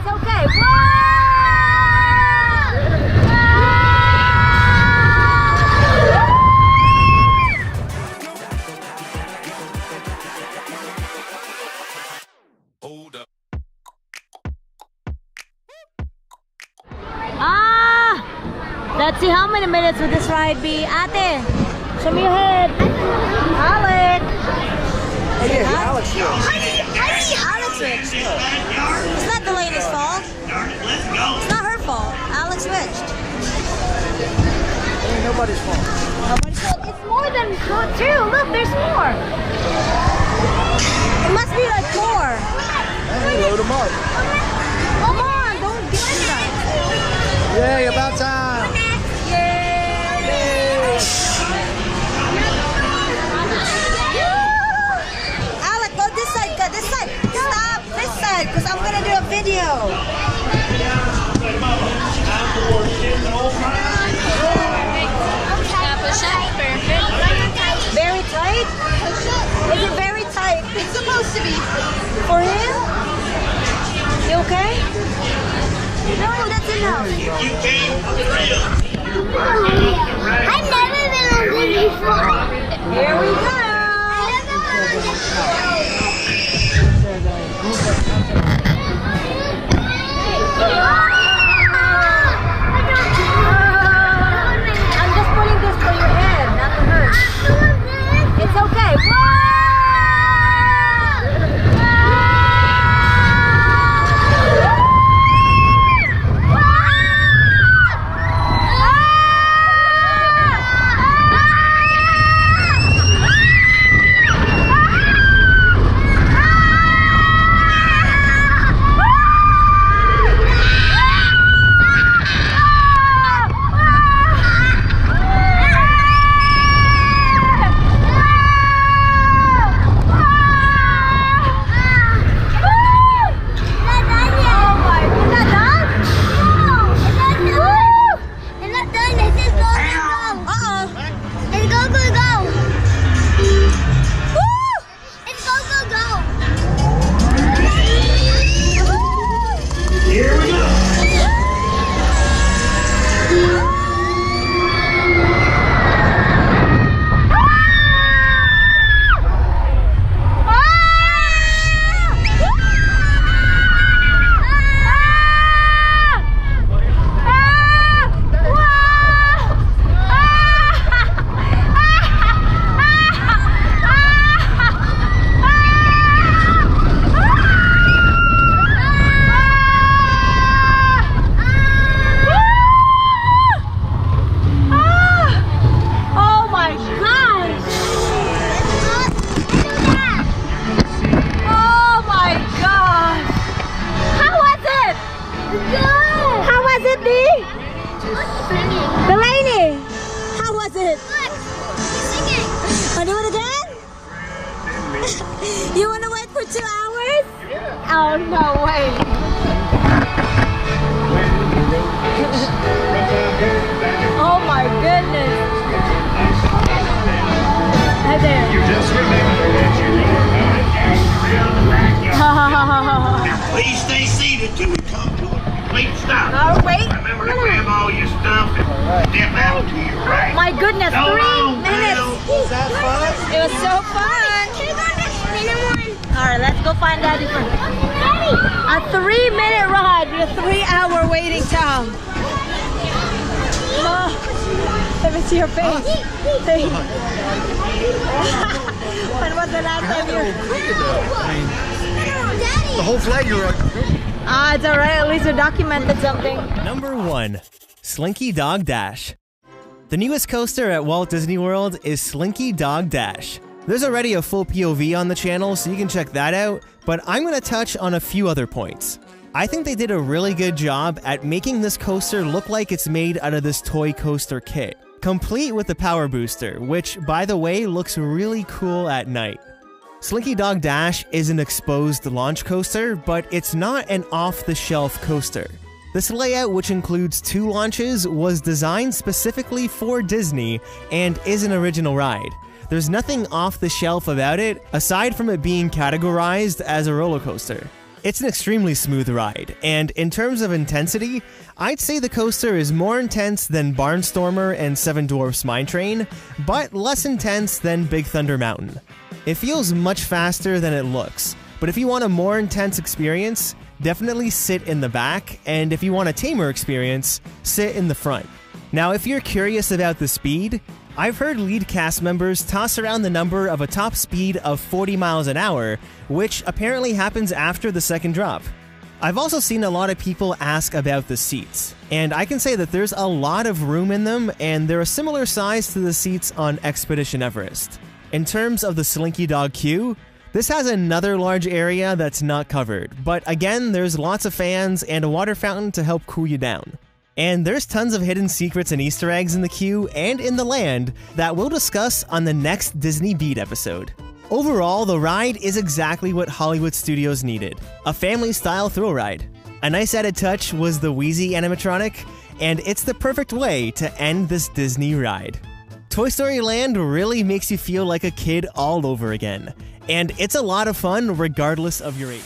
It's okay. Whoa! Let's see how many minutes will this ride be. Ate, show me your head. Alec. Oh yeah, Alex here. I see Alex switched. It's not Delaney's fault. It's not her fault. Alex switched. It ain't nobody's fault. Nobody's fault. It's more than two. Look, there's more. It must be like four. Hey, load them up. Come on, don't get that. Yay, about time. Alec, go this side, go this side. Stop this side, because I'm going to do a video. Very tight? Is it very tight? It's supposed to be. For him? You okay? No, that's enough. You came for real. I've never been on this before. Here we go. I'm just pulling this for your head, not to hurt. It's okay. Whoa! Delaney, how was it? Look, he's singing. Want to do it again? You want to wait for 2 hours? Yeah. Oh, no way. Oh my goodness. Hi there. You just remember that you know about it around the backyard. Now please stay seated till we come to a complete stop. Oh, wait. Remember to grab all your stuff and step out to your right. My goodness, So 3 long, minutes. Bill. Was that fun? It was so fun. Alright, let's go find Daddy first. A 3-minute ride with a 3-hour waiting time. Oh, let me see your face. When was the last time you The whole flight you were. Ah, it's alright, at least you documented something. Number 1. Slinky Dog Dash. The newest coaster at Walt Disney World is Slinky Dog Dash. There's already a full POV on the channel, so you can check that out, but I'm going to touch on a few other points. I think they did a really good job at making this coaster look like it's made out of this toy coaster kit, complete with the power booster, which, by the way, looks really cool at night. Slinky Dog Dash is an exposed launch coaster, but it's not an off-the-shelf coaster. This layout, which includes 2 launches, was designed specifically for Disney and is an original ride. There's nothing off the shelf about it, aside from it being categorized as a roller coaster. It's an extremely smooth ride, and in terms of intensity, I'd say the coaster is more intense than Barnstormer and Seven Dwarfs Mine Train, but less intense than Big Thunder Mountain. It feels much faster than it looks, but if you want a more intense experience, definitely sit in the back, and if you want a tamer experience, sit in the front. Now, if you're curious about the speed, I've heard lead cast members toss around the number of a top speed of 40 miles an hour, which apparently happens after the second drop. I've also seen a lot of people ask about the seats, and I can say that there's a lot of room in them, and they're a similar size to the seats on Expedition Everest. In terms of the Slinky Dog queue, this has another large area that's not covered, but again, there's lots of fans and a water fountain to help cool you down. And there's tons of hidden secrets and Easter eggs in the queue and in the land that we'll discuss on the next Disney Beat episode. Overall, the ride is exactly what Hollywood Studios needed, a family-style thrill ride. A nice added touch was the Wheezy animatronic, and it's the perfect way to end this Disney ride. Toy Story Land really makes you feel like a kid all over again, and it's a lot of fun regardless of your age.